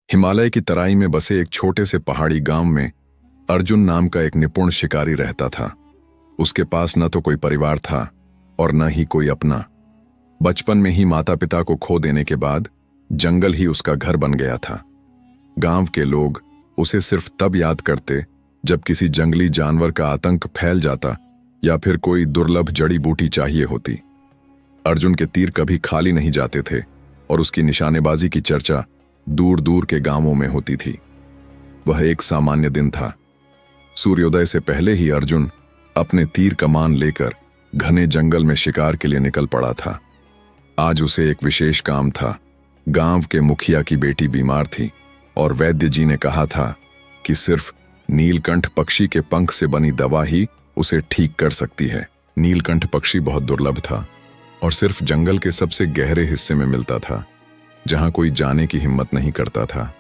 हिमालय की तराई में बसे एक छोटे से पहाड़ी गांव में अर्जुन नाम का एक निपुण शिकारी रहता था। उसके पास न तो कोई परिवार था और न ही कोई अपना। बचपन में ही माता पिता को खो देने के बाद जंगल ही उसका घर बन गया था। गांव के लोग उसे सिर्फ तब याद करते जब किसी जंगली जानवर का आतंक फैल जाता या फिर कोई दुर्लभ जड़ी बूटी चाहिए होती। अर्जुन के तीर कभी खाली नहीं जाते थे और उसकी निशानेबाजी की चर्चा दूर दूर के गांवों में होती थी। वह एक सामान्य दिन था। सूर्योदय से पहले ही अर्जुन अपने तीर कमान लेकर घने जंगल में शिकार के लिए निकल पड़ा था। आज उसे एक विशेष काम था। गांव के मुखिया की बेटी बीमार थी और वैद्य जी ने कहा था कि सिर्फ नीलकंठ पक्षी के पंख से बनी दवा ही उसे ठीक कर सकती है। नीलकंठ पक्षी बहुत दुर्लभ था और सिर्फ जंगल के सबसे गहरे हिस्से में मिलता था, जहां कोई जाने की हिम्मत नहीं करता था।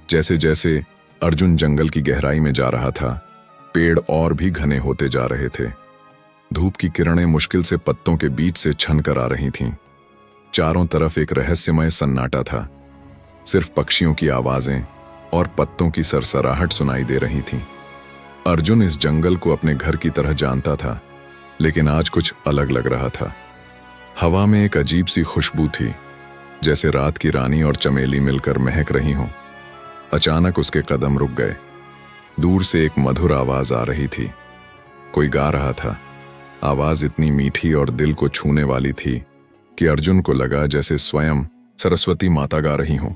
जैसे जैसे अर्जुन जंगल की गहराई में जा रहा था, पेड़ और भी घने होते जा रहे थे। धूप की किरणें मुश्किल से पत्तों के बीच से छन कर आ रही थीं। चारों तरफ एक रहस्यमय सन्नाटा था। सिर्फ पक्षियों की आवाजें और पत्तों की सरसराहट सुनाई दे रही थी। अर्जुन इस जंगल को अपने घर की तरह जानता था, लेकिन आज कुछ अलग लग रहा था। हवा में एक अजीब सी खुशबू थी, जैसे रात की रानी और चमेली मिलकर महक रही हों। अचानक उसके कदम रुक गए। दूर से एक मधुर आवाज आ रही थी। कोई गा रहा था। आवाज इतनी मीठी और दिल को छूने वाली थी कि अर्जुन को लगा जैसे स्वयं सरस्वती माता गा रही हों।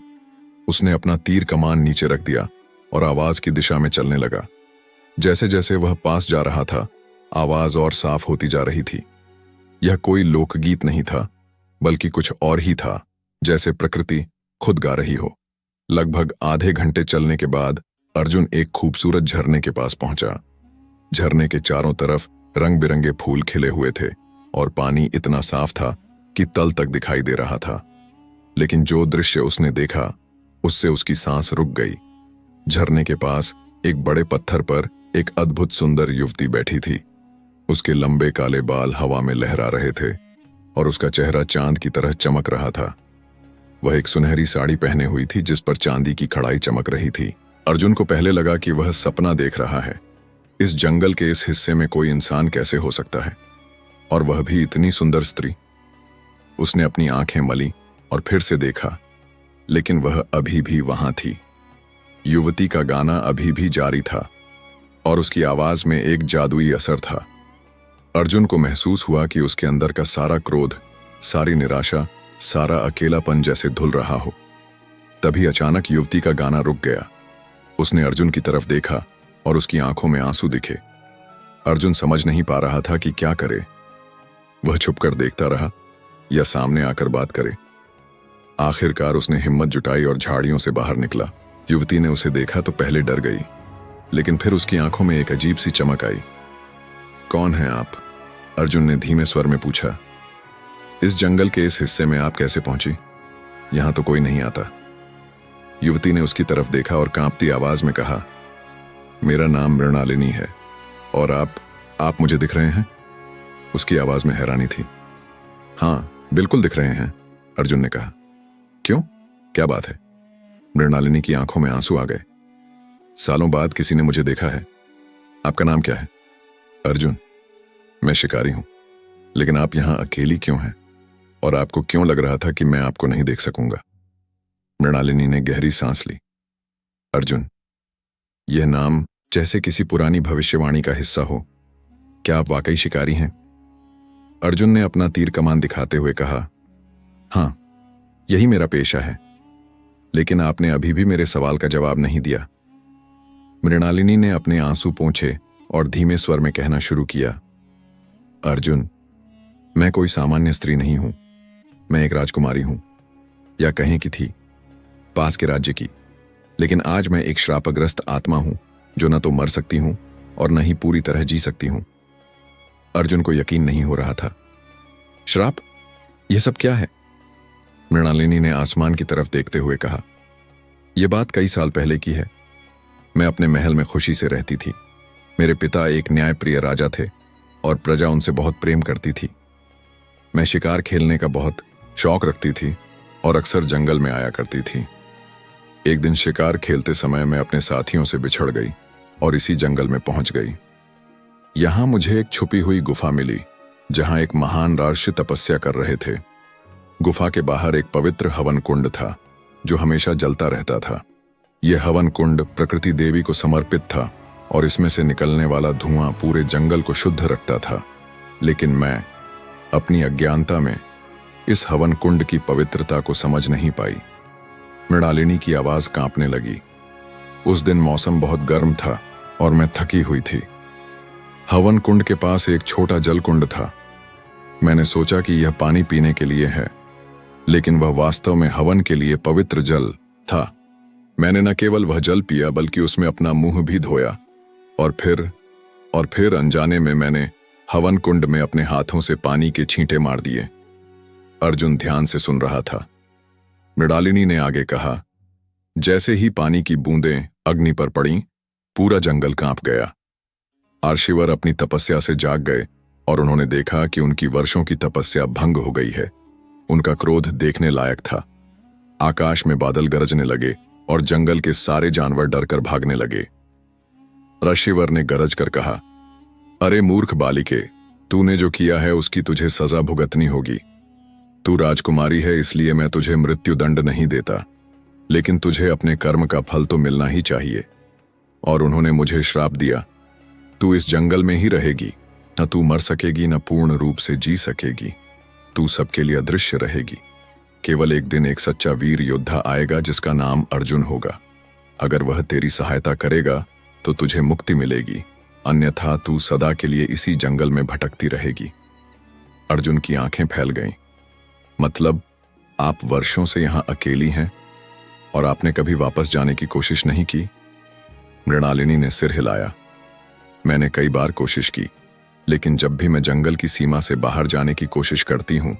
उसने अपना तीर कमान नीचे रख दिया और आवाज की दिशा में चलने लगा। जैसे जैसे वह पास जा रहा था, आवाज और साफ होती जा रही थी। यह कोई लोकगीत नहीं था, बल्कि कुछ और ही था, जैसे प्रकृति खुद गा रही हो। लगभग आधे घंटे चलने के बाद अर्जुन एक खूबसूरत झरने के पास पहुंचा। झरने के चारों तरफ रंग बिरंगे फूल खिले हुए थे और पानी इतना साफ था कि तल तक दिखाई दे रहा था। लेकिन जो दृश्य उसने देखा, उससे उसकी सांस रुक गई। झरने के पास एक बड़े पत्थर पर एक अद्भुत सुंदर युवती बैठी थी। उसके लंबे काले बाल हवा में लहरा रहे थे और उसका चेहरा चांद की तरह चमक रहा था। वह एक सुनहरी साड़ी पहने हुई थी जिस पर चांदी की कढ़ाई चमक रही थी। अर्जुन को पहले लगा कि वह सपना देख रहा है। इस जंगल के इस हिस्से में कोई इंसान कैसे हो सकता है, और वह भी इतनी सुंदर स्त्री। उसने अपनी आंखें मली और फिर से देखा, लेकिन वह अभी भी वहां थी। युवती का गाना अभी भी जारी था और उसकी आवाज में एक जादुई असर था। अर्जुन को महसूस हुआ कि उसके अंदर का सारा क्रोध, सारी निराशा, सारा अकेलापन जैसे धुल रहा हो। तभी अचानक युवती का गाना रुक गया। उसने अर्जुन की तरफ देखा और उसकी आंखों में आंसू दिखे। अर्जुन समझ नहीं पा रहा था कि क्या करे। वह छुपकर देखता रहा या सामने आकर बात करे। आखिरकार उसने हिम्मत जुटाई और झाड़ियों से बाहर निकला। युवती ने उसे देखा तो पहले डर गई, लेकिन फिर उसकी आंखों में एक अजीब सी चमक आई। कौन है आप? अर्जुन ने धीमे स्वर में पूछा। इस जंगल के इस हिस्से में आप कैसे पहुंची? यहां तो कोई नहीं आता। युवती ने उसकी तरफ देखा और कांपती आवाज में कहा, मेरा नाम मृणालिनी है और आप मुझे दिख रहे हैं? उसकी आवाज में हैरानी थी। हाँ, बिल्कुल दिख रहे हैं, अर्जुन ने कहा। क्यों, क्या बात है? मृणालिनी की आंखों में आंसू आ गए। सालों बाद किसी ने मुझे देखा है। आपका नाम क्या है? अर्जुन। मैं शिकारी हूं, लेकिन आप यहां अकेली क्यों हैं? और आपको क्यों लग रहा था कि मैं आपको नहीं देख सकूंगा? मृणालिनी ने गहरी सांस ली। अर्जुन, यह नाम जैसे किसी पुरानी भविष्यवाणी का हिस्सा हो। क्या आप वाकई शिकारी हैं? अर्जुन ने अपना तीर कमान दिखाते हुए कहा, हां, यही मेरा पेशा है। लेकिन आपने अभी भी मेरे सवाल का जवाब नहीं दिया। मृणालिनी ने अपने आंसू पोंछे और धीमे स्वर में कहना शुरू किया, अर्जुन, मैं कोई सामान्य स्त्री नहीं हूं। मैं एक राजकुमारी हूं, या कहें कि थी, पास के राज्य की। लेकिन आज मैं एक श्रापग्रस्त आत्मा हूं जो न तो मर सकती हूं और न ही पूरी तरह जी सकती हूं। अर्जुन को यकीन नहीं हो रहा था। श्राप? यह सब क्या है? मृणालिनी ने आसमान की तरफ देखते हुए कहा, यह बात कई साल पहले की है। मैं अपने महल में खुशी से रहती थी। मेरे पिता एक न्यायप्रिय राजा थे और प्रजा उनसे बहुत प्रेम करती थी। मैं शिकार खेलने का बहुत शौक रखती थी और अक्सर जंगल में आया करती थी। एक दिन शिकार खेलते समय मैं अपने साथियों से बिछड़ गई और इसी जंगल में पहुंच गई। यहां मुझे एक छुपी हुई गुफा मिली जहां एक महान ऋषि तपस्या कर रहे थे। गुफा के बाहर एक पवित्र हवन कुंड था जो हमेशा जलता रहता था। यह हवन कुंड प्रकृति देवी को समर्पित था और इसमें से निकलने वाला धुआं पूरे जंगल को शुद्ध रखता था। लेकिन मैं अपनी अज्ञानता में इस हवन कुंड की पवित्रता को समझ नहीं पाई। मृणालिनी की आवाज कांपने लगी। उस दिन मौसम बहुत गर्म था और मैं थकी हुई थी। हवन कुंड के पास एक छोटा जल कुंड था। मैंने सोचा कि यह पानी पीने के लिए है, लेकिन वह वास्तव में हवन के लिए पवित्र जल था। मैंने न केवल वह जल पिया बल्कि उसमें अपना मुंह भी धोया और फिर अनजाने में मैंने हवन कुंड में अपने हाथों से पानी के छींटे मार दिए। अर्जुन ध्यान से सुन रहा था। मृणालिनी ने आगे कहा, जैसे ही पानी की बूंदें अग्नि पर पड़ी, पूरा जंगल कांप गया। आर्शिवर अपनी तपस्या से जाग गए और उन्होंने देखा कि उनकी वर्षों की तपस्या भंग हो गई है। उनका क्रोध देखने लायक था। आकाश में बादल गरजने लगे और जंगल के सारे जानवर डरकर भागने लगे। ऋषिवर ने गरज कर कहा, अरे मूर्ख बालिके, तूने जो किया है उसकी तुझे सजा भुगतनी होगी। तू राजकुमारी है, इसलिए मैं तुझे मृत्यु दंड नहीं देता, लेकिन तुझे अपने कर्म का फल तो मिलना ही चाहिए। और उन्होंने मुझे श्राप दिया, तू इस जंगल में ही रहेगी, न तू मर सकेगी न पूर्ण रूप से जी सकेगी। तू सबके लिए अदृश्य रहेगी। केवल एक दिन एक सच्चा वीर योद्धा आएगा जिसका नाम अर्जुन होगा। अगर वह तेरी सहायता करेगा तो तुझे मुक्ति मिलेगी, अन्यथा तू सदा के लिए इसी जंगल में भटकती रहेगी। अर्जुन की आंखें फैल गईं। मतलब आप वर्षों से यहां अकेली हैं और आपने कभी वापस जाने की कोशिश नहीं की? मृणालिनी ने सिर हिलाया। मैंने कई बार कोशिश की, लेकिन जब भी मैं जंगल की सीमा से बाहर जाने की कोशिश करती हूं,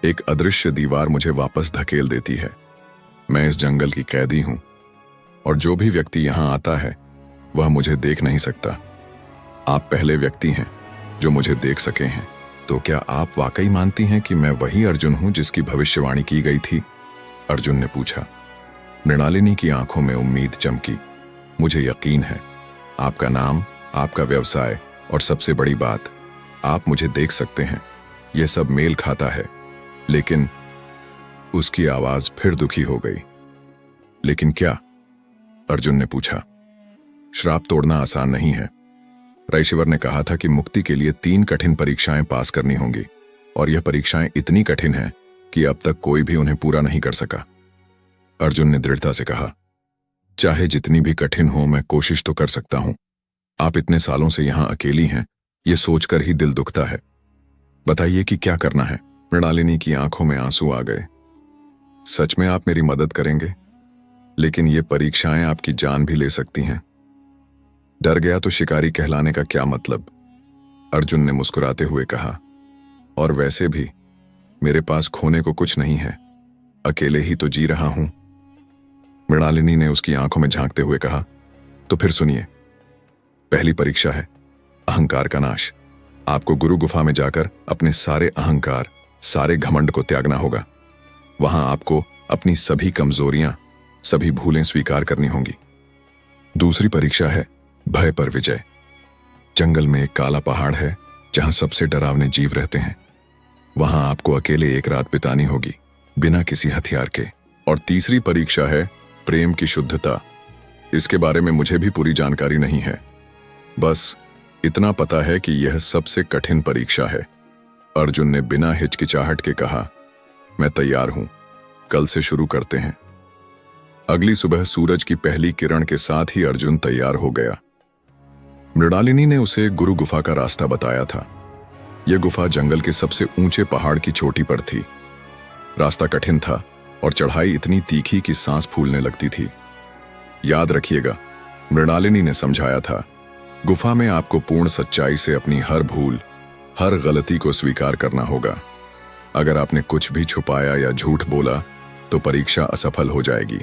एक अदृश्य दीवार मुझे वापस धकेल देती है। मैं इस जंगल की कैदी हूं और जो भी व्यक्ति यहां आता है वह मुझे देख नहीं सकता। आप पहले व्यक्ति हैं जो मुझे देख सके हैं। तो क्या आप वाकई मानती हैं कि मैं वही अर्जुन हूं जिसकी भविष्यवाणी की गई थी? अर्जुन ने पूछा। मृणालिनी की आंखों में उम्मीद चमकी। मुझे यकीन है। आपका नाम, आपका व्यवसाय और सबसे बड़ी बात, आप मुझे देख सकते हैं। यह सब मेल खाता है। लेकिन उसकी आवाज फिर दुखी हो गई। लेकिन क्या? अर्जुन ने पूछा। श्राप तोड़ना आसान नहीं है। ऋषिवर ने कहा था कि मुक्ति के लिए 3 कठिन परीक्षाएं पास करनी होंगी और यह परीक्षाएं इतनी कठिन हैं कि अब तक कोई भी उन्हें पूरा नहीं कर सका। अर्जुन ने दृढ़ता से कहा, चाहे जितनी भी कठिन हो, मैं कोशिश तो कर सकता हूं। आप इतने सालों से यहां अकेली हैं, यह सोचकर ही दिल दुखता है। बताइए कि क्या करना है? मृणालिनी की आंखों में आंसू आ गए। सच में आप मेरी मदद करेंगे? लेकिन ये परीक्षाएं आपकी जान भी ले सकती हैं। डर गया तो शिकारी कहलाने का क्या मतलब? अर्जुन ने मुस्कुराते हुए कहा। और वैसे भी मेरे पास खोने को कुछ नहीं है, अकेले ही तो जी रहा हूं। मृणालिनी ने उसकी आंखों में झांकते हुए कहा, तो फिर सुनिए। पहली परीक्षा है अहंकार का नाश। आपको गुरु गुफा में जाकर अपने सारे अहंकार, सारे घमंड को त्यागना होगा। वहां आपको अपनी सभी कमजोरियां, सभी भूलें स्वीकार करनी होंगी। दूसरी परीक्षा है भय पर विजय। जंगल में एक काला पहाड़ है जहां सबसे डरावने जीव रहते हैं। वहां आपको अकेले एक रात बितानी होगी, बिना किसी हथियार के। और तीसरी परीक्षा है प्रेम की शुद्धता। इसके बारे में मुझे भी पूरी जानकारी नहीं है, बस इतना पता है कि यह सबसे कठिन परीक्षा है। अर्जुन ने बिना हिचकिचाहट के कहा, मैं तैयार हूं, कल से शुरू करते हैं। अगली सुबह सूरज की पहली किरण के साथ ही अर्जुन तैयार हो गया। मृणालिनी ने उसे गुरु गुफा का रास्ता बताया था। यह गुफा जंगल के सबसे ऊंचे पहाड़ की चोटी पर थी। रास्ता कठिन था और चढ़ाई इतनी तीखी कि सांस फूलने लगती थी। याद रखिएगा, मृणालिनी ने समझाया था, गुफा में आपको पूर्ण सच्चाई से अपनी हर भूल, हर गलती को स्वीकार करना होगा। अगर आपने कुछ भी छुपाया या झूठ बोला तो परीक्षा असफल हो जाएगी।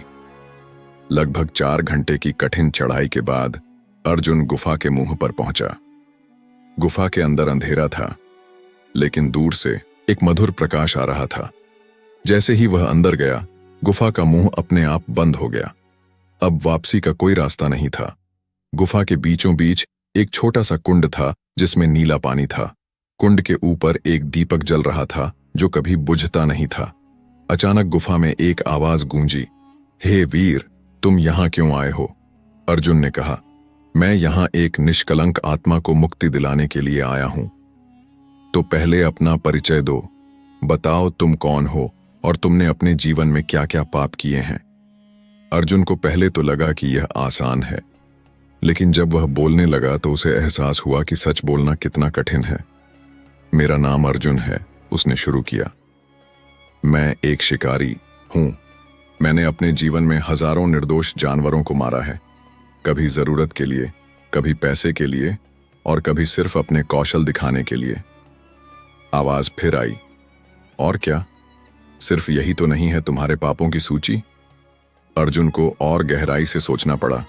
लगभग 4 घंटे की कठिन चढ़ाई के बाद अर्जुन गुफा के मुंह पर पहुंचा। गुफा के अंदर अंधेरा था, लेकिन दूर से एक मधुर प्रकाश आ रहा था। जैसे ही वह अंदर गया, गुफा का मुंह अपने आप बंद हो गया अब वापसी का कोई रास्ता नहीं था। गुफा के बीचों बीच एक छोटा सा कुंड था जिसमें नीला पानी था। कुंड के ऊपर एक दीपक जल रहा था जो कभी बुझता नहीं था। अचानक गुफा में एक आवाज गूंजी, हे वीर, तुम यहां क्यों आए हो? अर्जुन ने कहा, मैं यहां एक निष्कलंक आत्मा को मुक्ति दिलाने के लिए आया हूं। तो पहले अपना परिचय दो, बताओ तुम कौन हो और तुमने अपने जीवन में क्या क्या पाप किए हैं। अर्जुन को पहले तो लगा कि यह आसान है, लेकिन जब वह बोलने लगा तो उसे एहसास हुआ कि सच बोलना कितना कठिन है। मेरा नाम अर्जुन है, उसने शुरू किया। मैं एक शिकारी हूं। मैंने अपने जीवन में हजारों निर्दोष जानवरों को मारा है, कभी जरूरत के लिए, कभी पैसे के लिए और कभी सिर्फ अपने कौशल दिखाने के लिए। आवाज फिर आई, और क्या? सिर्फ यही तो नहीं है तुम्हारे पापों की सूची? अर्जुन को और गहराई से सोचना पड़ा।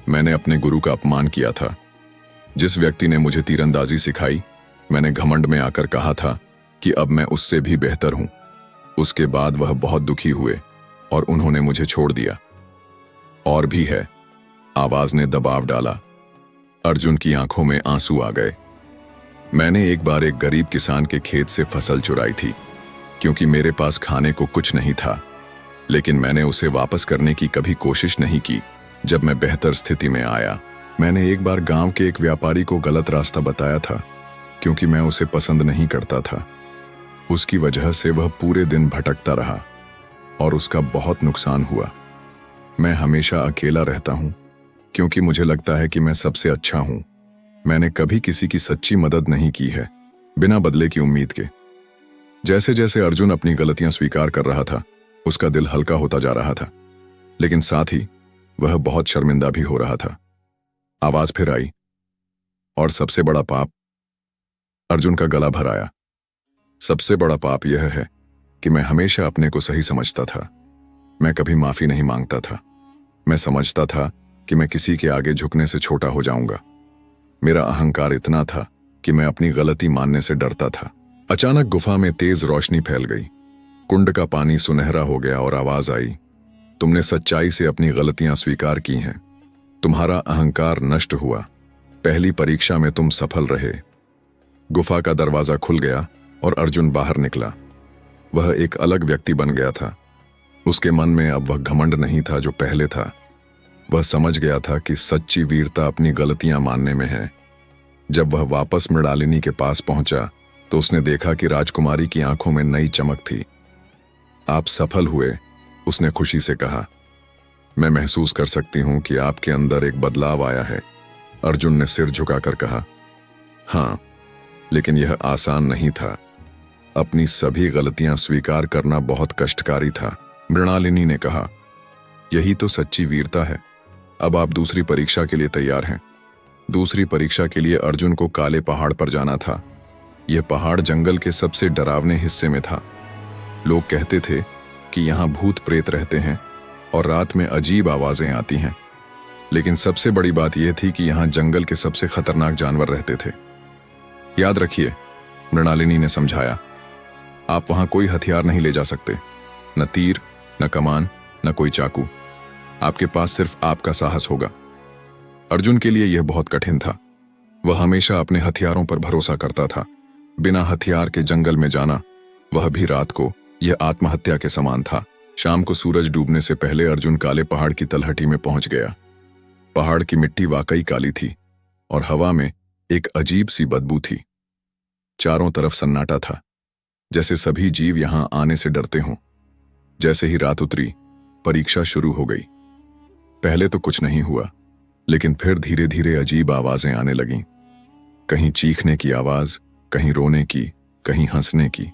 मैंने अपने गुरु का अपमान किया था। जिस व्यक्ति ने मुझे तीरंदाजी सिखाई, मैंने घमंड में आकर कहा था कि अब मैं उससे भी बेहतर हूं। उसके बाद वह बहुत दुखी हुए और उन्होंने मुझे छोड़ दिया। और भी है, आवाज ने दबाव डाला। अर्जुन की आंखों में आंसू आ गए। मैंने एक बार एक गरीब किसान के खेत से फसल चुराई थी, क्योंकि मेरे पास खाने को कुछ नहीं था, लेकिन मैंने उसे वापस करने की कभी कोशिश नहीं की। जब मैं बेहतर स्थिति में आया, मैंने एक बार गांव के एक व्यापारी को गलत रास्ता बताया था, क्योंकि मैं उसे पसंद नहीं करता था। उसकी वजह से वह पूरे दिन भटकता रहा और उसका बहुत नुकसान हुआ। मैं हमेशा अकेला रहता हूं, क्योंकि मुझे लगता है कि मैं सबसे अच्छा हूं। मैंने कभी किसी की सच्ची मदद नहीं की है, बिना बदले की उम्मीद के। जैसे जैसे अर्जुन अपनी गलतियां स्वीकार कर रहा था, उसका दिल हल्का होता जा रहा था, लेकिन साथ ही वह बहुत शर्मिंदा भी हो रहा था। आवाज फिर आई, और सबसे बड़ा पाप? अर्जुन का गला भर आया। सबसे बड़ा पाप यह है कि मैं हमेशा अपने को सही समझता था। मैं कभी माफी नहीं मांगता था। मैं समझता था कि मैं किसी के आगे झुकने से छोटा हो जाऊंगा। मेरा अहंकार इतना था कि मैं अपनी गलती मानने से डरता था। अचानक गुफा में तेज रोशनी फैल गई। कुंड का पानी सुनहरा हो गया और आवाज आई, तुमने सच्चाई से अपनी गलतियां स्वीकार की हैं। तुम्हारा अहंकार नष्ट हुआ। पहली परीक्षा में तुम सफल रहे। गुफा का दरवाजा खुल गया और अर्जुन बाहर निकला। वह एक अलग व्यक्ति बन गया था। उसके मन में अब वह घमंड नहीं था जो पहले था। वह समझ गया था कि सच्ची वीरता अपनी गलतियां मानने में है। जब वह वापस मृणालिनी के पास पहुंचा तो उसने देखा कि राजकुमारी की आंखों में नई चमक थी। आप सफल हुए, उसने खुशी से कहा। मैं महसूस कर सकती हूं कि आपके अंदर एक बदलाव आया है, अर्जुन ने सिर झुकाकर कहा। हां, लेकिन यह आसान नहीं था। अपनी सभी गलतियां स्वीकार करना बहुत कष्टकारी था, मृणालिनी ने कहा। यही तो सच्ची वीरता है। अब आप दूसरी परीक्षा के लिए तैयार हैं। दूसरी परीक्षा के लिए अर्जुन को काले पहाड़ पर जाना था। यह पहाड़ जंगल के सबसे डरावने हिस्से में था। लोग कहते थे कि यहाँ भूत प्रेत रहते हैं और रात में अजीब आवाजें आती हैं, लेकिन सबसे बड़ी बात यह थी कि यहाँ जंगल के सबसे खतरनाक जानवर रहते थे। याद रखिए, मृणालिनी ने समझाया, आप वहां कोई हथियार नहीं ले जा सकते, न तीर, न कमान, न कोई चाकू। आपके पास सिर्फ आपका साहस होगा। अर्जुन के लिए यह बहुत कठिन था। वह हमेशा अपने हथियारों पर भरोसा करता था। बिना हथियार के जंगल में जाना, वह भी रात को, यह आत्महत्या के समान था। शाम को सूरज डूबने से पहले अर्जुन काले पहाड़ की तलहटी में पहुंच गया। पहाड़ की मिट्टी वाकई काली थी और हवा में एक अजीब सी बदबू थी। चारों तरफ सन्नाटा था, जैसे सभी जीव यहां आने से डरते हों। जैसे ही रात उतरी, परीक्षा शुरू हो गई। पहले तो कुछ नहीं हुआ, लेकिन फिर धीरे धीरे अजीब आवाजें आने लगीं। कहीं चीखने की आवाज, कहीं रोने की, कहीं हंसने की।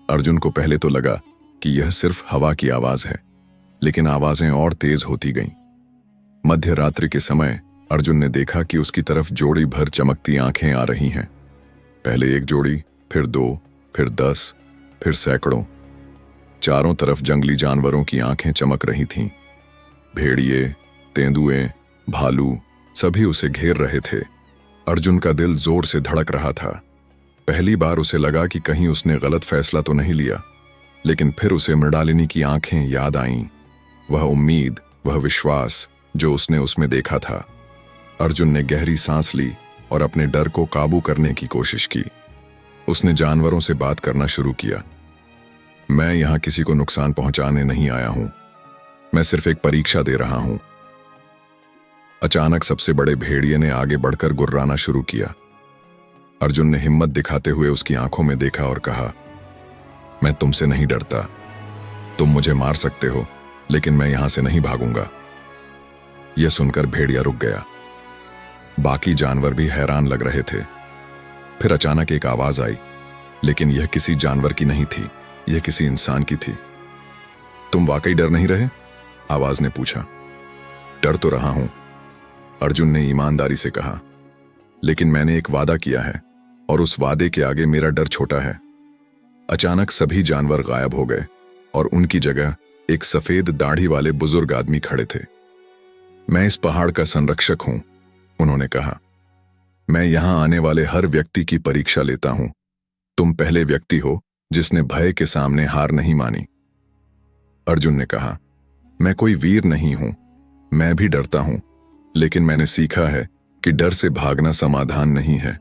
अर्जुन को पहले तो लगा कि यह सिर्फ हवा की आवाज है, लेकिन आवाजें और तेज होती गईं। मध्य रात्रि के समय अर्जुन ने देखा कि उसकी तरफ जोड़ी भर चमकती आंखें आ रही हैं। पहले एक जोड़ी, फिर 2, फिर 10, फिर सैकड़ों। चारों तरफ जंगली जानवरों की आंखें चमक रही थीं। भेड़िए, तेंदुए, भालू सभी उसे घेर रहे थे। अर्जुन का दिल जोर से धड़क रहा था। पहली बार उसे लगा कि कहीं उसने गलत फैसला तो नहीं लिया, लेकिन फिर उसे मृणालिनी की आंखें याद आईं। वह उम्मीद वह विश्वास जो उसने उसमें देखा था। अर्जुन ने गहरी सांस ली और अपने डर को काबू करने की कोशिश की। उसने जानवरों से बात करना शुरू किया। मैं यहां किसी को नुकसान पहुंचाने नहीं आया हूं, मैं सिर्फ एक परीक्षा दे रहा हूं। अचानक सबसे बड़े भेड़िए ने आगे बढ़कर गुर्राना शुरू किया। अर्जुन ने हिम्मत दिखाते हुए उसकी आंखों में देखा और कहा, मैं तुमसे नहीं डरता। तुम मुझे मार सकते हो, लेकिन मैं यहां से नहीं भागूंगा। यह सुनकर भेड़िया रुक गया। बाकी जानवर भी हैरान लग रहे थे। फिर अचानक एक आवाज आई, लेकिन यह किसी जानवर की नहीं थी, यह किसी इंसान की थी। तुम वाकई डर नहीं रहे? आवाज ने पूछा। डर तो रहा हूं, अर्जुन ने ईमानदारी से कहा, लेकिन मैंने एक वादा किया है और उस वादे के आगे मेरा डर छोटा है। अचानक सभी जानवर गायब हो गए और उनकी जगह एक सफेद दाढ़ी वाले बुजुर्ग आदमी खड़े थे। मैं इस पहाड़ का संरक्षक हूं, उन्होंने कहा। मैं यहां आने वाले हर व्यक्ति की परीक्षा लेता हूं। तुम पहले व्यक्ति हो जिसने भय के सामने हार नहीं मानी। अर्जुन ने कहा, मैं कोई वीर नहीं हूं, मैं भी डरता हूं, लेकिन मैंने सीखा है कि डर से भागना समाधान नहीं है।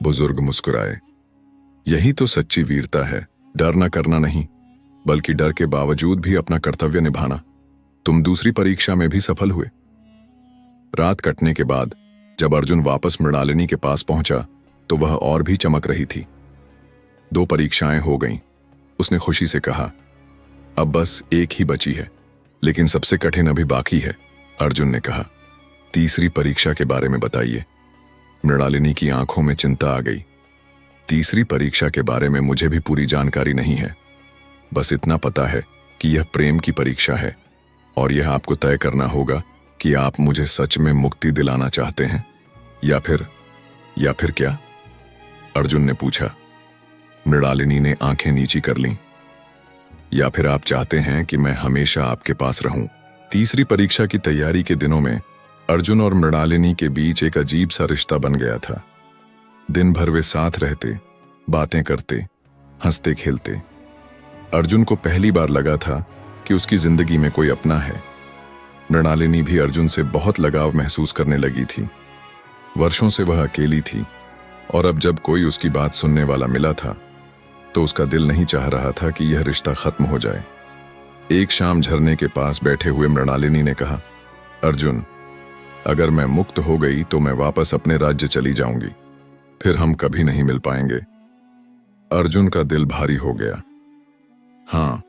बुजुर्ग मुस्कुराए। यही तो सच्ची वीरता है, डर न करना नहीं, बल्कि डर के बावजूद भी अपना कर्तव्य निभाना। तुम दूसरी परीक्षा में भी सफल हुए। रात कटने के बाद जब अर्जुन वापस मृणालिनी के पास पहुंचा तो वह और भी चमक रही थी। 2 परीक्षाएं हो गईं। उसने खुशी से कहा, अब बस एक ही बची है, लेकिन सबसे कठिन अभी बाकी है। अर्जुन ने कहा, तीसरी परीक्षा के बारे में बताइए। मृणालिनी की आंखों में चिंता आ गई। तीसरी परीक्षा के बारे में मुझे भी पूरी जानकारी नहीं है, बस इतना पता है कि यह प्रेम की परीक्षा है और यह आपको तय करना होगा कि आप मुझे सच में मुक्ति दिलाना चाहते हैं या फिर क्या? अर्जुन ने पूछा। मृणालिनी ने आंखें नीची कर लीं। या फिर आप चाहते हैं कि मैं हमेशा आपके पास रहूं? तीसरी परीक्षा की तैयारी के दिनों में अर्जुन और मृणालिनी के बीच एक अजीब सा रिश्ता बन गया था। दिन भर वे साथ रहते, बातें करते, हंसते खेलते। अर्जुन को पहली बार लगा था कि उसकी जिंदगी में कोई अपना है। मृणालिनी भी अर्जुन से बहुत लगाव महसूस करने लगी थी। वर्षों से वह अकेली थी और अब जब कोई उसकी बात सुनने वाला मिला था तो उसका दिल नहीं चाह रहा था कि यह रिश्ता खत्म हो जाए। एक शाम झरने के पास बैठे हुए मृणालिनी ने कहा, अर्जुन, अगर मैं मुक्त हो गई तो मैं वापस अपने राज्य चली जाऊंगी, फिर हम कभी नहीं मिल पाएंगे। अर्जुन का दिल भारी हो गया। हाँ,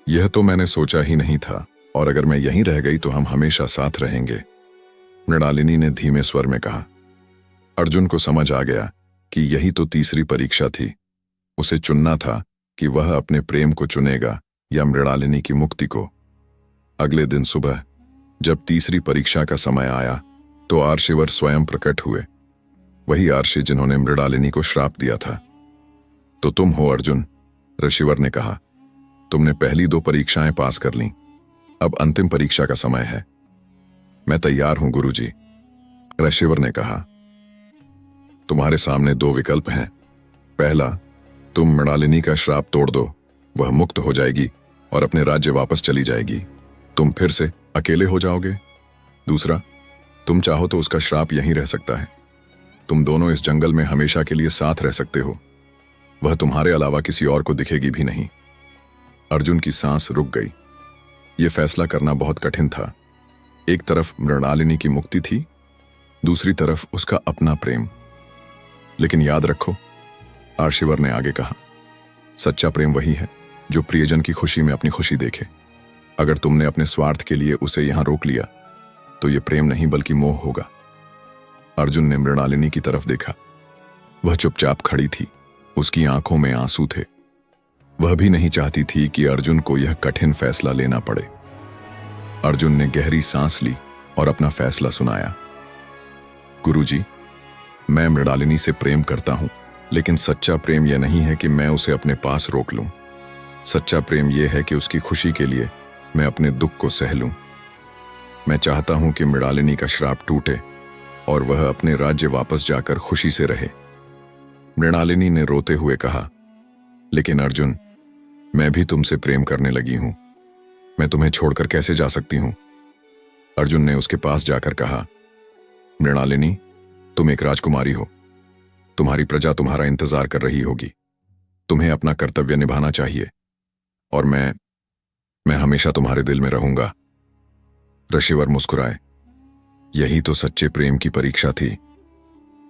यह तो मैंने सोचा ही नहीं था, और अगर मैं यहीं रह गई तो हम हमेशा साथ रहेंगे, मृणालिनी ने धीमे स्वर में कहा। अर्जुन को समझ आ गया कि यही तो तीसरी परीक्षा थी। उसे चुनना था कि वह अपने प्रेम को चुनेगा या मृणालिनी की मुक्ति को। अगले दिन सुबह जब तीसरी परीक्षा का समय आया तो आर्षिवर स्वयं प्रकट हुए, वही आर्षि जिन्होंने मृणालिनी को श्राप दिया था। तो तुम हो अर्जुन, ऋषिवर ने कहा। तुमने पहली 2 परीक्षाएं पास कर लीं, अब अंतिम परीक्षा का समय है। मैं तैयार हूं गुरुजी, ऋषिवर ने कहा। तुम्हारे सामने 2 विकल्प हैं। पहला, तुम मृणालिनी का श्राप तोड़ दो, वह मुक्त हो जाएगी और अपने राज्य वापस चली जाएगी। तुम फिर से अकेले हो जाओगे। दूसरा, तुम चाहो तो उसका श्राप यहीं रह सकता है। तुम दोनों इस जंगल में हमेशा के लिए साथ रह सकते हो। वह तुम्हारे अलावा किसी और को दिखेगी भी नहीं। अर्जुन की सांस रुक गई। यह फैसला करना बहुत कठिन था। एक तरफ मृणालिनी की मुक्ति थी, दूसरी तरफ उसका अपना प्रेम। लेकिन याद रखो, आर्षिवर ने आगे कहा, सच्चा प्रेम वही है जो प्रियजन की खुशी में अपनी खुशी देखे। अगर तुमने अपने स्वार्थ के लिए उसे यहां रोक लिया तो यह प्रेम नहीं बल्कि मोह होगा। अर्जुन ने मृणालिनी की तरफ देखा। वह चुपचाप खड़ी थी, उसकी आंखों में आंसू थे। वह भी नहीं चाहती थी कि अर्जुन को यह कठिन फैसला लेना पड़े। अर्जुन ने गहरी सांस ली और अपना फैसला सुनाया। गुरुजी, मैं मृणालिनी से प्रेम करता हूं, लेकिन सच्चा प्रेम यह नहीं है कि मैं उसे अपने पास रोक लूं। सच्चा प्रेम यह है कि उसकी खुशी के लिए मैं अपने दुख को सह लूं। मैं चाहता हूं कि मृणालिनी का श्राप टूटे और वह अपने राज्य वापस जाकर खुशी से रहे। मृणालिनी ने रोते हुए कहा, लेकिन अर्जुन, मैं भी तुमसे प्रेम करने लगी हूं। मैं तुम्हें छोड़कर कैसे जा सकती हूं? अर्जुन ने उसके पास जाकर कहा, मृणालिनी, तुम एक राजकुमारी हो। तुम्हारी प्रजा तुम्हारा इंतजार कर रही होगी। तुम्हें अपना कर्तव्य निभाना चाहिए और मैं हमेशा तुम्हारे दिल में रहूंगा। ऋषिवर मुस्कुराए। यही तो सच्चे प्रेम की परीक्षा थी।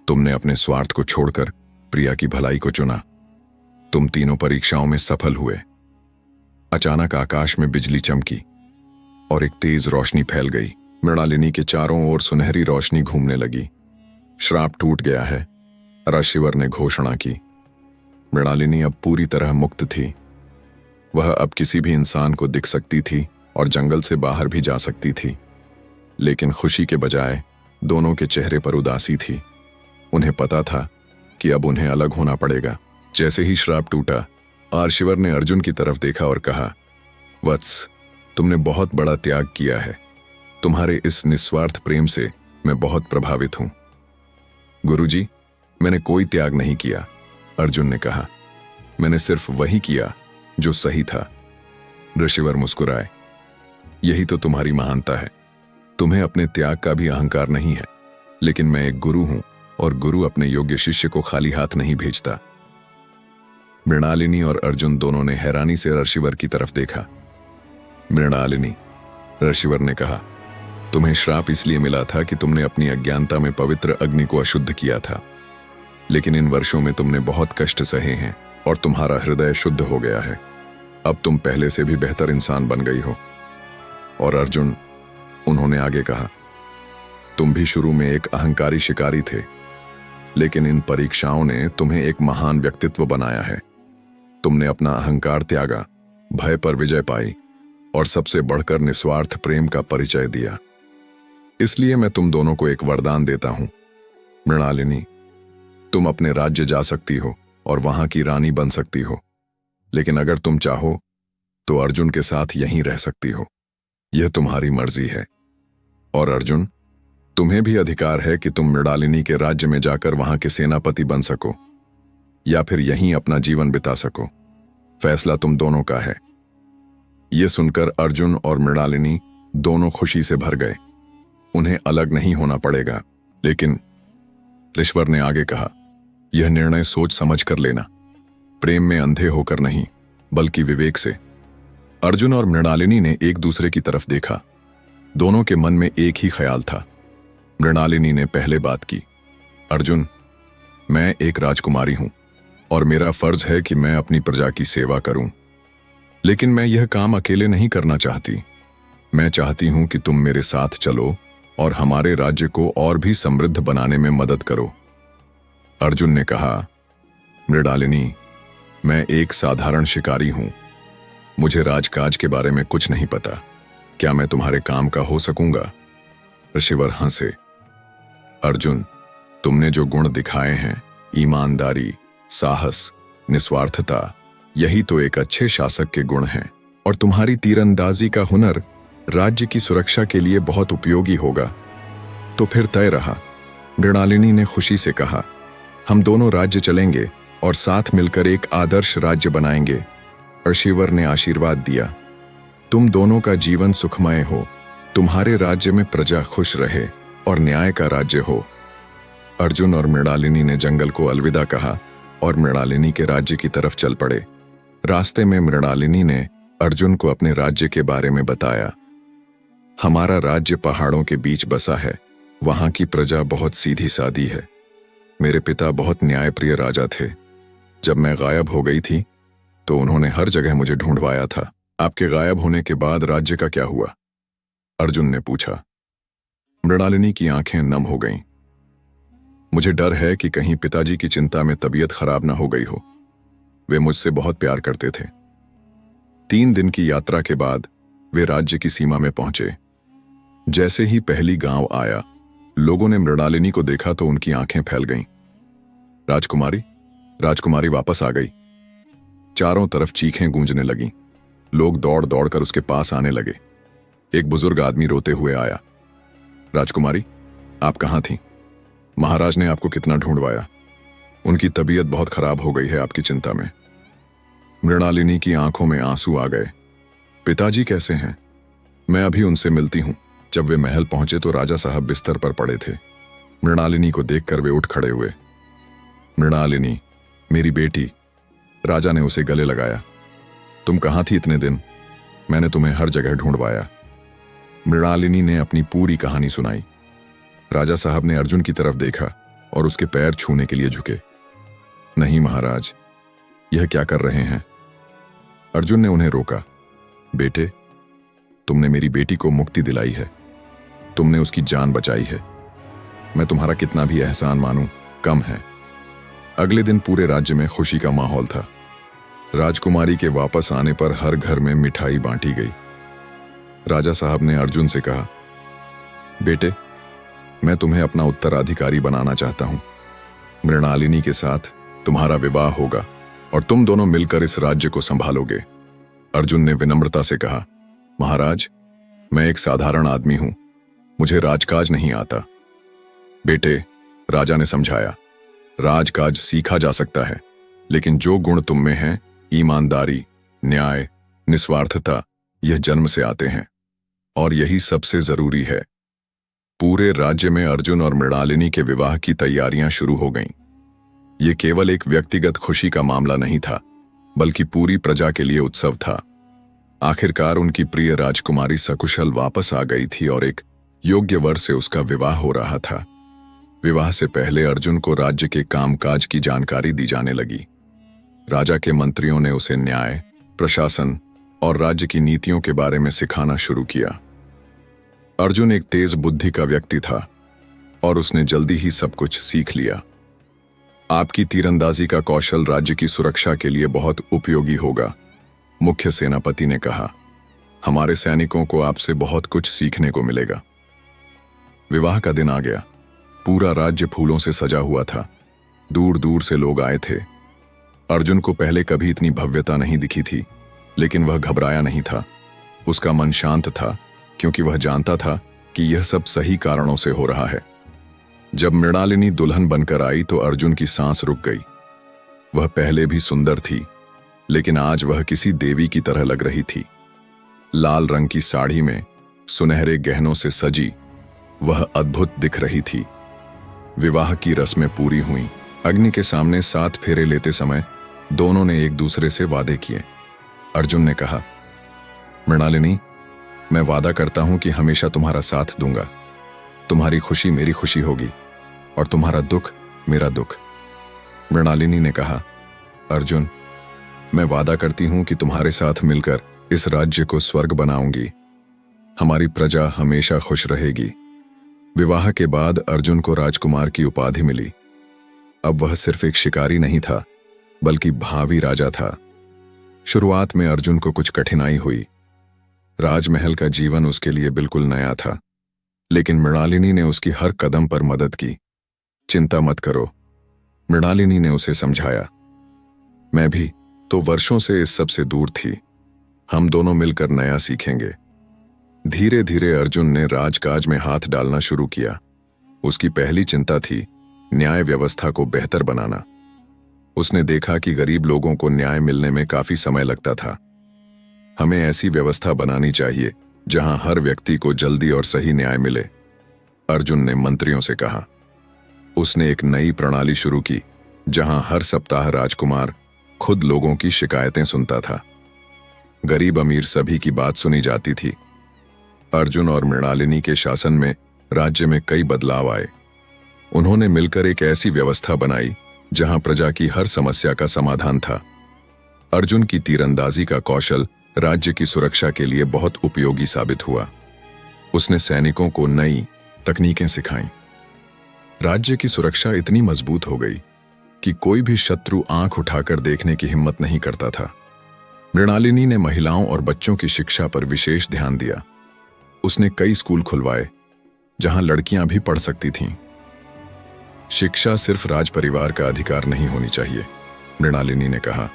तुमने अपने स्वार्थ को छोड़कर प्रिया की भलाई को चुना। तुम तीनों परीक्षाओं में सफल हुए। अचानक आकाश में बिजली चमकी और एक तेज रोशनी फैल गई। मृणालिनी के चारों ओर सुनहरी रोशनी घूमने लगी। श्राप टूट गया है, ऋषिवर ने घोषणा की। मृणालिनी अब पूरी तरह मुक्त थी। वह अब किसी भी इंसान को दिख सकती थी और जंगल से बाहर भी जा सकती थी। लेकिन खुशी के बजाय दोनों के चेहरे पर उदासी थी। उन्हें पता था कि अब उन्हें अलग होना पड़ेगा। जैसे ही श्राप टूटा, ऋषिवर ने अर्जुन की तरफ देखा और कहा, वत्स, तुमने बहुत बड़ा त्याग किया है। तुम्हारे इस निस्वार्थ प्रेम से मैं बहुत प्रभावित हूं। गुरुजी, मैंने कोई त्याग नहीं किया, अर्जुन ने कहा। मैंने सिर्फ वही किया जो सही था। ऋषिवर मुस्कुराए। यही तो तुम्हारी महानता है। तुम्हें अपने त्याग का भी अहंकार नहीं है। लेकिन मैं एक गुरु हूं और गुरु अपने योग्य शिष्य को खाली हाथ नहीं भेजता। मृणालिनी और अर्जुन दोनों ने हैरानी से ऋषिवर की तरफ देखा। मृणालिनी, ऋषिवर ने कहा, तुम्हें श्राप इसलिए मिला था कि तुमने अपनी अज्ञानता में पवित्र अग्नि को अशुद्ध किया था। लेकिन इन वर्षों में तुमने बहुत कष्ट सहे हैं और तुम्हारा हृदय शुद्ध हो गया है। अब तुम पहले से भी बेहतर इंसान बन गई हो। और अर्जुन, उन्होंने आगे कहा, तुम भी शुरू में एक अहंकारी शिकारी थे, लेकिन इन परीक्षाओं ने तुम्हें एक महान व्यक्तित्व बनाया है। तुमने अपना अहंकार त्यागा, भय पर विजय पाई और सबसे बढ़कर निस्वार्थ प्रेम का परिचय दिया। इसलिए मैं तुम दोनों को एक वरदान देता हूं। मृणालिनी, तुम अपने राज्य जा सकती हो और वहां की रानी बन सकती हो। लेकिन अगर तुम चाहो तो अर्जुन के साथ यहीं रह सकती हो। यह तुम्हारी मर्जी है। और अर्जुन, तुम्हें भी अधिकार है कि तुम मृणालिनी के राज्य में जाकर वहां के सेनापति बन सको या फिर यहीं अपना जीवन बिता सको। फैसला तुम दोनों का है। यह सुनकर अर्जुन और मृणालिनी दोनों खुशी से भर गए। उन्हें अलग नहीं होना पड़ेगा। लेकिन ऋषिवर ने आगे कहा, यह निर्णय सोच समझ कर लेना, प्रेम में अंधे होकर नहीं, बल्कि विवेक से। अर्जुन और मृणालिनी ने एक दूसरे की तरफ देखा। दोनों के मन में एक ही ख्याल था। मृणालिनी ने पहले बात की, अर्जुन, मैं एक राजकुमारी हूं और मेरा फर्ज है कि मैं अपनी प्रजा की सेवा करूं। लेकिन मैं यह काम अकेले नहीं करना चाहती। मैं चाहती हूं कि तुम मेरे साथ चलो और हमारे राज्य को और भी समृद्ध बनाने में मदद करो। अर्जुन ने कहा, मृणालिनी, मैं एक साधारण शिकारी हूं। मुझे राजकाज के बारे में कुछ नहीं पता। क्या मैं तुम्हारे काम का हो सकूंगा? ऋषिवर हंसे। अर्जुन, तुमने जो गुण दिखाए हैं, ईमानदारी, साहस, निस्वार्थता, यही तो एक अच्छे शासक के गुण हैं। और तुम्हारी तीरंदाजी का हुनर राज्य की सुरक्षा के लिए बहुत उपयोगी होगा। तो फिर तय रहा। मृणालिनी ने खुशी से कहा, हम दोनों राज्य चलेंगे और साथ मिलकर एक आदर्श राज्य बनाएंगे। ऋषिवर ने आशीर्वाद दिया, तुम दोनों का जीवन सुखमय हो। तुम्हारे राज्य में प्रजा खुश रहे और न्याय का राज्य हो। अर्जुन और मृणालिनी ने जंगल को अलविदा कहा और मृणालिनी के राज्य की तरफ चल पड़े। रास्ते में मृणालिनी ने अर्जुन को अपने राज्य के बारे में बताया। हमारा राज्य पहाड़ों के बीच बसा है। वहां की प्रजा बहुत सीधी सादी है। मेरे पिता बहुत न्यायप्रिय राजा थे। जब मैं गायब हो गई थी तो उन्होंने हर जगह मुझे ढूंढवाया था। आपके गायब होने के बाद राज्य का क्या हुआ? अर्जुन ने पूछा। मृणालिनी की आंखें नम हो गईं। मुझे डर है कि कहीं पिताजी की चिंता में तबीयत खराब ना हो गई हो। वे मुझसे बहुत प्यार करते थे। 3 दिन की यात्रा के बाद वे राज्य की सीमा में पहुंचे। जैसे ही पहली गांव आया, लोगों ने मृणालिनी को देखा तो उनकी आंखें फैल गईं। राजकुमारी, राजकुमारी वापस आ गई। चारों तरफ चीखें गूंजने लगीं। लोग दौड़ दौड़ कर उसके पास आने लगे। एक बुजुर्ग आदमी रोते हुए आया। राजकुमारी, आप कहां थीं? महाराज ने आपको कितना ढूंढवाया। उनकी तबीयत बहुत खराब हो गई है आपकी चिंता में। मृणालिनी की आंखों में आंसू आ गए। पिताजी कैसे हैं? मैं अभी उनसे मिलती हूं। जब वे महल पहुंचे तो राजा साहब बिस्तर पर पड़े थे। मृणालिनी को देखकर वे उठ खड़े हुए। मृणालिनी, मेरी बेटी, राजा ने उसे गले लगाया। तुम कहाँ थी इतने दिन? मैंने तुम्हें हर जगह ढूंढवाया। मृणालिनी ने अपनी पूरी कहानी सुनाई। राजा साहब ने अर्जुन की तरफ देखा और उसके पैर छूने के लिए झुके। नहीं महाराज, यह क्या कर रहे हैं? अर्जुन ने उन्हें रोका। बेटे, तुमने मेरी बेटी को मुक्ति दिलाई है, तुमने उसकी जान बचाई है। मैं तुम्हारा कितना भी एहसान मानूं, कम है। अगले दिन पूरे राज्य में खुशी का माहौल था। राजकुमारी के वापस आने पर हर घर में मिठाई बांटी गई। राजा साहब ने अर्जुन से कहा, बेटे, मैं तुम्हें अपना उत्तराधिकारी बनाना चाहता हूं। मृणालिनी के साथ तुम्हारा विवाह होगा और तुम दोनों मिलकर इस राज्य को संभालोगे। अर्जुन ने विनम्रता से कहा, महाराज, मैं एक साधारण आदमी हूं, मुझे राजकाज नहीं आता। बेटे, राजा ने समझाया, राजकाज सीखा जा सकता है, लेकिन जो गुण तुम में हैं, ईमानदारी, न्याय, निस्वार्थता, यह जन्म से आते हैं और यही सबसे जरूरी है। पूरे राज्य में अर्जुन और मृणालिनी के विवाह की तैयारियां शुरू हो गईं। ये केवल एक व्यक्तिगत खुशी का मामला नहीं था, बल्कि पूरी प्रजा के लिए उत्सव था। आखिरकार उनकी प्रिय राजकुमारी सकुशल वापस आ गई थी और एक योग्य वर से उसका विवाह हो रहा था। विवाह से पहले अर्जुन को राज्य के कामकाज की जानकारी दी जाने लगी। राजा के मंत्रियों ने उसे न्याय, प्रशासन और राज्य की नीतियों के बारे में सिखाना शुरू किया। अर्जुन एक तेज बुद्धि का व्यक्ति था और उसने जल्दी ही सब कुछ सीख लिया। आपकी तीरंदाजी का कौशल राज्य की सुरक्षा के लिए बहुत उपयोगी होगा, मुख्य सेनापति ने कहा। हमारे सैनिकों को आपसे बहुत कुछ सीखने को मिलेगा। विवाह का दिन आ गया। पूरा राज्य फूलों से सजा हुआ था। दूर दूर से लोग आए थे। अर्जुन को पहले कभी इतनी भव्यता नहीं दिखी थी, लेकिन वह घबराया नहीं था। उसका मन शांत था, क्योंकि वह जानता था कि यह सब सही कारणों से हो रहा है। जब मृणालिनी दुल्हन बनकर आई तो अर्जुन की सांस रुक गई। वह पहले भी सुंदर थी, लेकिन आज वह किसी देवी की तरह लग रही थी। लाल रंग की साड़ी में सुनहरे गहनों से सजी वह अद्भुत दिख रही थी। विवाह की रस्में पूरी हुईं। अग्नि के सामने 7 फेरे लेते समय दोनों ने एक दूसरे से वादे किए। अर्जुन ने कहा, मृणालिनी, मैं वादा करता हूं कि हमेशा तुम्हारा साथ दूंगा। तुम्हारी खुशी मेरी खुशी होगी और तुम्हारा दुख मेरा दुख। मृणालिनी ने कहा, अर्जुन, मैं वादा करती हूं कि तुम्हारे साथ मिलकर इस राज्य को स्वर्ग बनाऊंगी। हमारी प्रजा हमेशा खुश रहेगी। विवाह के बाद अर्जुन को राजकुमार की उपाधि मिली। अब वह सिर्फ एक शिकारी नहीं था, बल्कि भावी राजा था। शुरुआत में अर्जुन को कुछ कठिनाई हुई। राजमहल का जीवन उसके लिए बिल्कुल नया था, लेकिन मृणालिनी ने उसकी हर कदम पर मदद की। चिंता मत करो, मृणालिनी ने उसे समझाया। मैं भी तो वर्षों से इस सब से दूर थी। हम दोनों मिलकर नया सीखेंगे। धीरे धीरे अर्जुन ने राजकाज में हाथ डालना शुरू किया। उसकी पहली चिंता थी न्याय व्यवस्था को बेहतर बनाना। उसने देखा कि गरीब लोगों को न्याय मिलने में काफी समय लगता था। हमें ऐसी व्यवस्था बनानी चाहिए जहां हर व्यक्ति को जल्दी और सही न्याय मिले, अर्जुन ने मंत्रियों से कहा। उसने एक नई प्रणाली शुरू की, जहां हर सप्ताह राजकुमार खुद लोगों की शिकायतें सुनता था। गरीब अमीर सभी की बात सुनी जाती थी। अर्जुन और मृणालिनी के शासन में राज्य में कई बदलाव आए। उन्होंने मिलकर एक ऐसी व्यवस्था बनाई जहां प्रजा की हर समस्या का समाधान था। अर्जुन की तीरंदाजी का कौशल राज्य की सुरक्षा के लिए बहुत उपयोगी साबित हुआ। उसने सैनिकों को नई तकनीकें सिखाईं। राज्य की सुरक्षा इतनी मजबूत हो गई कि कोई भी शत्रु आंख उठाकर देखने की हिम्मत नहीं करता था। मृणालिनी ने महिलाओं और बच्चों की शिक्षा पर विशेष ध्यान दिया। उसने कई स्कूल खुलवाए जहां लड़कियां भी पढ़ सकती थीं। शिक्षा सिर्फ राज परिवार का अधिकार नहीं होनी चाहिए, मृणालिनी ने कहा।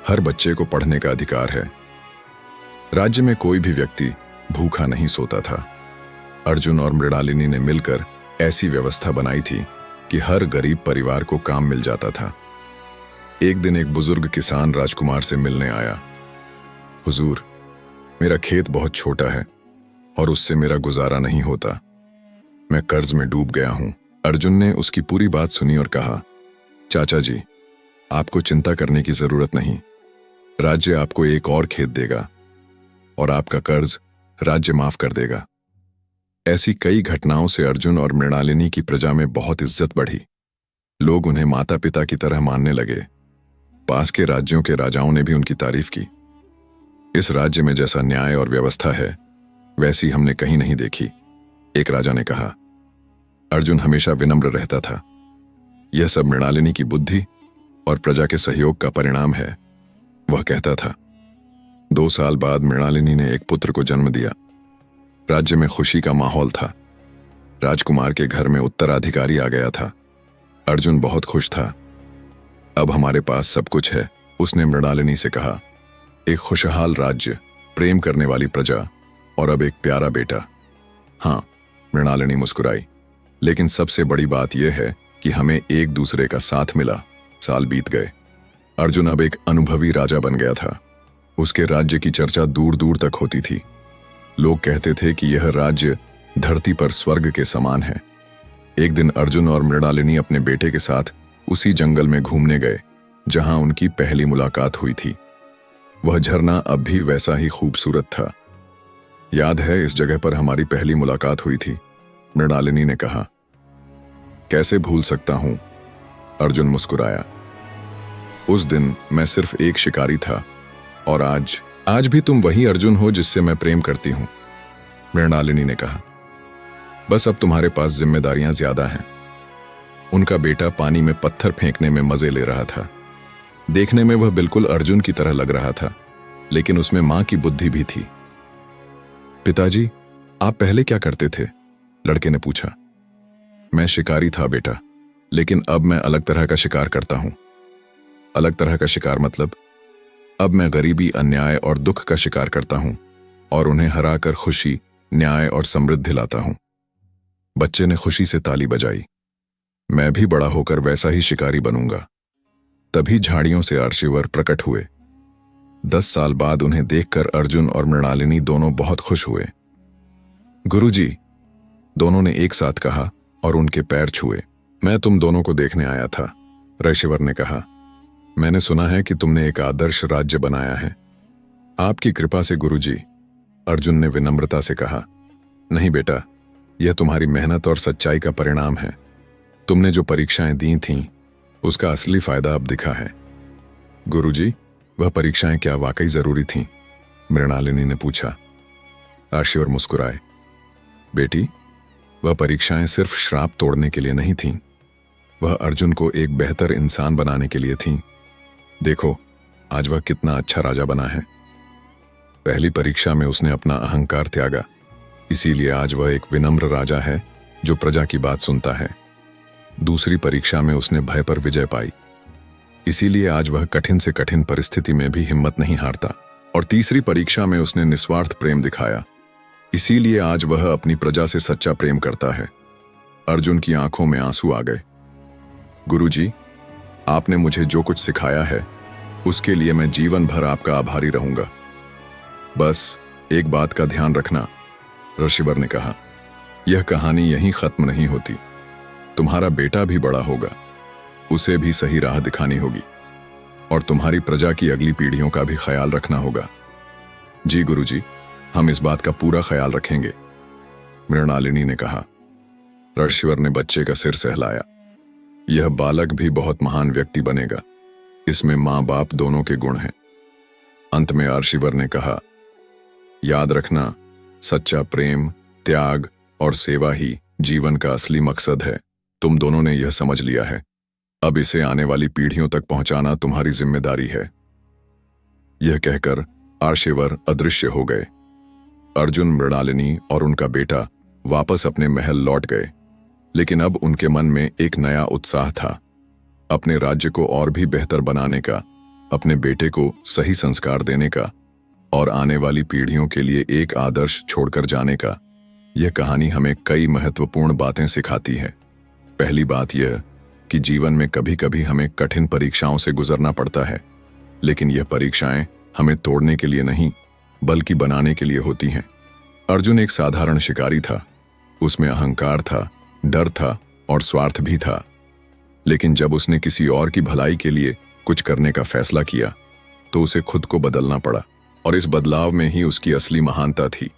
हर बच्चे को पढ़ने का अधिकार है। राज्य में कोई भी व्यक्ति भूखा नहीं सोता था। अर्जुन और मृणालिनी ने मिलकर ऐसी व्यवस्था बनाई थी कि हर गरीब परिवार को काम मिल जाता था। एक दिन एक बुजुर्ग किसान राजकुमार से मिलने आया। हुजूर, मेरा खेत बहुत छोटा है और उससे मेरा गुजारा नहीं होता। मैं कर्ज में डूब गया हूं। अर्जुन ने उसकी पूरी बात सुनी और कहा, चाचा जी, आपको चिंता करने की जरूरत नहीं। राज्य आपको एक और खेत देगा और आपका कर्ज राज्य माफ कर देगा। ऐसी कई घटनाओं से अर्जुन और मृणालिनी की प्रजा में बहुत इज्जत बढ़ी। लोग उन्हें माता पिता की तरह मानने लगे। पास के राज्यों के राजाओं ने भी उनकी तारीफ की। इस राज्य में जैसा न्याय और व्यवस्था है, वैसी हमने कहीं नहीं देखी, एक राजा ने कहा। अर्जुन हमेशा विनम्र रहता था। यह सब मृणालिनी की बुद्धि और प्रजा के सहयोग का परिणाम है, वह कहता था। 2 साल बाद मृणालिनी ने एक पुत्र को जन्म दिया। राज्य में खुशी का माहौल था। राजकुमार के घर में उत्तराधिकारी आ गया था। अर्जुन बहुत खुश था। अब हमारे पास सब कुछ है, उसने मृणालिनी से कहा। एक खुशहाल राज्य, प्रेम करने वाली प्रजा और अब एक प्यारा बेटा। हाँ, मृणालिनी मुस्कुराई। लेकिन सबसे बड़ी बात यह है कि हमें एक दूसरे का साथ मिला। साल बीत गए। अर्जुन अब एक अनुभवी राजा बन गया था। उसके राज्य की चर्चा दूर दूर तक होती थी। लोग कहते थे कि यह राज्य धरती पर स्वर्ग के समान है। एक दिन अर्जुन और मृणालिनी अपने बेटे के साथ उसी जंगल में घूमने गए जहां उनकी पहली मुलाकात हुई थी। वह झरना अब भी वैसा ही खूबसूरत था। याद है, इस जगह पर हमारी पहली मुलाकात हुई थी, मृणालिनी ने कहा। कैसे भूल सकता हूं, अर्जुन मुस्कुराया। उस दिन मैं सिर्फ एक शिकारी था और आज भी तुम वही अर्जुन हो जिससे मैं प्रेम करती हूं, मृणालिनी ने कहा। बस अब तुम्हारे पास जिम्मेदारियां ज्यादा हैं। उनका बेटा पानी में पत्थर फेंकने में मजे ले रहा था। देखने में वह बिल्कुल अर्जुन की तरह लग रहा था, लेकिन उसमें मां की बुद्धि भी थी। पिताजी, आप पहले क्या करते थे? लड़के ने पूछा। मैं शिकारी था बेटा, लेकिन अब मैं अलग तरह का शिकार करता हूं। अलग तरह का शिकार मतलब? अब मैं गरीबी, अन्याय और दुख का शिकार करता हूं और उन्हें हराकर खुशी, न्याय और समृद्धि लाता हूं। बच्चे ने खुशी से ताली बजाई। मैं भी बड़ा होकर वैसा ही शिकारी बनूंगा। तभी झाड़ियों से आर्शिवर प्रकट हुए। 10 साल बाद उन्हें देखकर अर्जुन और मृणालिनी दोनों बहुत खुश हुए। गुरुजी, दोनों ने एक साथ कहा और उनके पैर छुए। मैं तुम दोनों को देखने आया था, ऋषिवर ने कहा। मैंने सुना है कि तुमने एक आदर्श राज्य बनाया है। आपकी कृपा से गुरुजी, अर्जुन ने विनम्रता से कहा। नहीं बेटा, यह तुम्हारी मेहनत और सच्चाई का परिणाम है। तुमने जो परीक्षाएं दी थीं, उसका असली फायदा अब दिखा है। गुरुजी, वह परीक्षाएं क्या वाकई जरूरी थीं? मृणालिनी ने पूछा। आर्शिवर मुस्कुराए। बेटी, वह परीक्षाएं सिर्फ श्राप तोड़ने के लिए नहीं थीं। वह अर्जुन को एक बेहतर इंसान बनाने के लिए थीं। देखो, आज वह कितना अच्छा राजा बना है। पहली परीक्षा में उसने अपना अहंकार त्यागा, इसीलिए आज वह एक विनम्र राजा है जो प्रजा की बात सुनता है। दूसरी परीक्षा में उसने भय पर विजय पाई, इसीलिए आज वह कठिन से कठिन परिस्थिति में भी हिम्मत नहीं हारता। और तीसरी परीक्षा में उसने निस्वार्थ प्रेम दिखाया, इसीलिए आज वह अपनी प्रजा से सच्चा प्रेम करता है। अर्जुन की आंखों में आंसू आ गए। गुरुजी, आपने मुझे जो कुछ सिखाया है, उसके लिए मैं जीवन भर आपका आभारी रहूंगा। बस एक बात का ध्यान रखना, ऋषिवर ने कहा। यह कहानी यहीं खत्म नहीं होती। तुम्हारा बेटा भी बड़ा होगा, उसे भी सही राह दिखानी होगी और तुम्हारी प्रजा की अगली पीढ़ियों का भी ख्याल रखना होगा। जी गुरुजी, हम इस बात का पूरा ख्याल रखेंगे, मृणालिनी ने कहा। ऋषिवर ने बच्चे का सिर सहलाया। यह बालक भी बहुत महान व्यक्ति बनेगा। इसमें मां बाप दोनों के गुण हैं। अंत में ऋषिवर ने कहा, याद रखना, सच्चा प्रेम, त्याग और सेवा ही जीवन का असली मकसद है। तुम दोनों ने यह समझ लिया है। अब इसे आने वाली पीढ़ियों तक पहुंचाना तुम्हारी जिम्मेदारी है। यह कहकर ऋषिवर अदृश्य हो गए। अर्जुन, मृणालिनी और उनका बेटा वापस अपने महल लौट गए, लेकिन अब उनके मन में एक नया उत्साह था, अपने राज्य को और भी बेहतर बनाने का, अपने बेटे को सही संस्कार देने का और आने वाली पीढ़ियों के लिए एक आदर्श छोड़कर जाने का। यह कहानी हमें कई महत्वपूर्ण बातें सिखाती है। पहली बात यह कि जीवन में कभी कभी हमें कठिन परीक्षाओं से गुजरना पड़ता है, लेकिन यह परीक्षाएं हमें तोड़ने के लिए नहीं, बल्कि बनाने के लिए होती हैं। अर्जुन एक साधारण शिकारी था। उसमें अहंकार था, डर था और स्वार्थ भी था। लेकिन जब उसने किसी और की भलाई के लिए कुछ करने का फैसला किया तो उसे खुद को बदलना पड़ा, और इस बदलाव में ही उसकी असली महानता थी।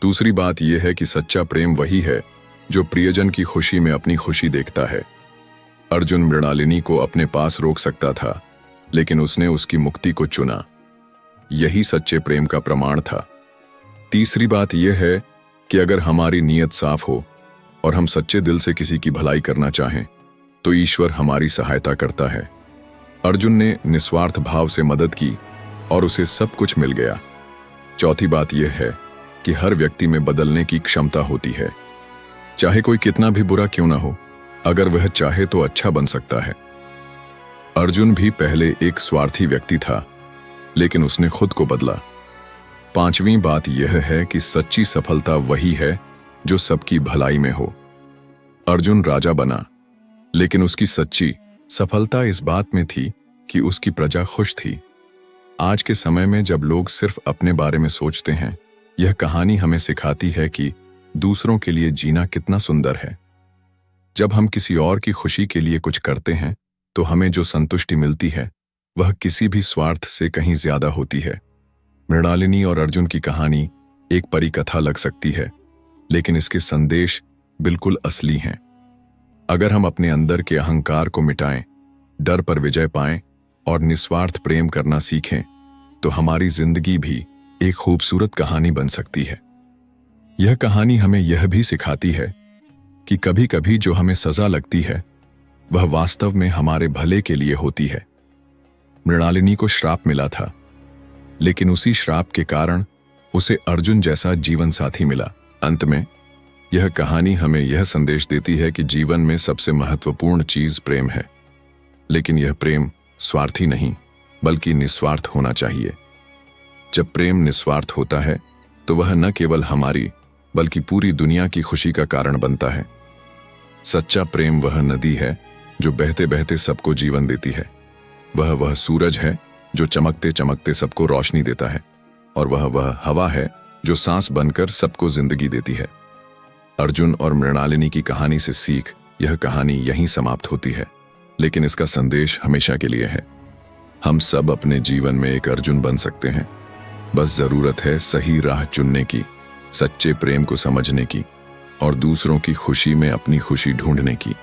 दूसरी बात यह है कि सच्चा प्रेम वही है जो प्रियजन की खुशी में अपनी खुशी देखता है। अर्जुन मृणालिनी को अपने पास रोक सकता था, लेकिन उसने उसकी मुक्ति को चुना। यही सच्चे प्रेम का प्रमाण था। तीसरी बात यह है कि अगर हमारी नीयत साफ हो और हम सच्चे दिल से किसी की भलाई करना चाहें तो ईश्वर हमारी सहायता करता है। अर्जुन ने निस्वार्थ भाव से मदद की और उसे सब कुछ मिल गया। चौथी बात यह है कि हर व्यक्ति में बदलने की क्षमता होती है। चाहे कोई कितना भी बुरा क्यों ना हो, अगर वह चाहे तो अच्छा बन सकता है। अर्जुन भी पहले एक स्वार्थी व्यक्ति था, लेकिन उसने खुद को बदला। पांचवी बात यह है कि सच्ची सफलता वही है जो सबकी भलाई में हो। अर्जुन राजा बना, लेकिन उसकी सच्ची सफलता इस बात में थी कि उसकी प्रजा खुश थी। आज के समय में जब लोग सिर्फ अपने बारे में सोचते हैं, यह कहानी हमें सिखाती है कि दूसरों के लिए जीना कितना सुंदर है। जब हम किसी और की खुशी के लिए कुछ करते हैं तो हमें जो संतुष्टि मिलती है वह किसी भी स्वार्थ से कहीं ज्यादा होती है। मृणालिनी और अर्जुन की कहानी एक परी कथा लग सकती है, लेकिन इसके संदेश बिल्कुल असली हैं। अगर हम अपने अंदर के अहंकार को मिटाएं, डर पर विजय पाएं और निस्वार्थ प्रेम करना सीखें, तो हमारी जिंदगी भी एक खूबसूरत कहानी बन सकती है। यह कहानी हमें यह भी सिखाती है कि कभी कभी जो हमें सजा लगती है वह वास्तव में हमारे भले के लिए होती है। मृणालिनी को श्राप मिला था, लेकिन उसी श्राप के कारण उसे अर्जुन जैसा जीवन साथी मिला। अंत में यह कहानी हमें यह संदेश देती है कि जीवन में सबसे महत्वपूर्ण चीज प्रेम है, लेकिन यह प्रेम स्वार्थी नहीं बल्कि निस्वार्थ होना चाहिए। जब प्रेम निस्वार्थ होता है तो वह न केवल हमारी बल्कि पूरी दुनिया की खुशी का कारण बनता है। सच्चा प्रेम वह नदी है जो बहते बहते सबको जीवन देती है। वह सूरज है जो चमकते चमकते सबको रोशनी देता है, और वह हवा है जो सांस बनकर सबको जिंदगी देती है। अर्जुन और मृणालिनी की कहानी से सीख, यह कहानी यहीं समाप्त होती है, लेकिन इसका संदेश हमेशा के लिए है। हम सब अपने जीवन में एक अर्जुन बन सकते हैं। बस जरूरत है सही राह चुनने की, सच्चे प्रेम को समझने की और दूसरों की खुशी में अपनी खुशी ढूंढने की।